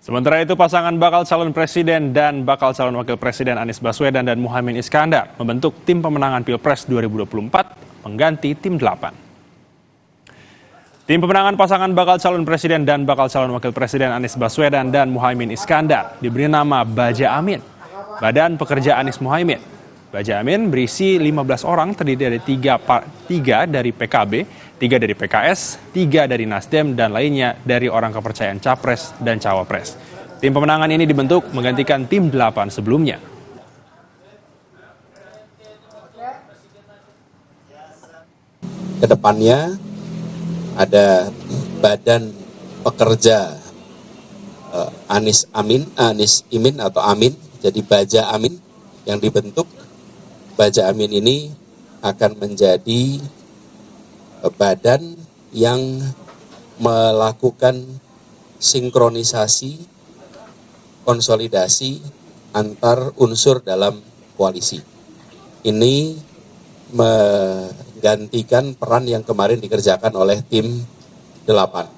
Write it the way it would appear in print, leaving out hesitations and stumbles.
Sementara itu, pasangan bakal calon presiden dan bakal calon wakil presiden Anies Baswedan dan Muhaimin Iskandar membentuk tim pemenangan Pilpres 2024 pengganti tim 8. Tim pemenangan pasangan bakal calon presiden dan bakal calon wakil presiden Anies Baswedan dan Muhaimin Iskandar diberi nama Baja Amin, Badan Pekerja Anies Muhaimin. Baja Amin berisi 15 orang, terdiri dari 3 dari PKB, 3 dari PKS, 3 dari Nasdem, dan lainnya dari orang kepercayaan Capres dan Cawapres. Tim pemenangan ini dibentuk menggantikan tim 8 sebelumnya. Kedepannya ada Badan Pekerja Anies Imin atau Amin, jadi Baja Amin yang dibentuk. Baja Amin ini akan menjadi badan yang melakukan sinkronisasi, konsolidasi antar unsur dalam koalisi. Ini menggantikan peran yang kemarin dikerjakan oleh tim 8.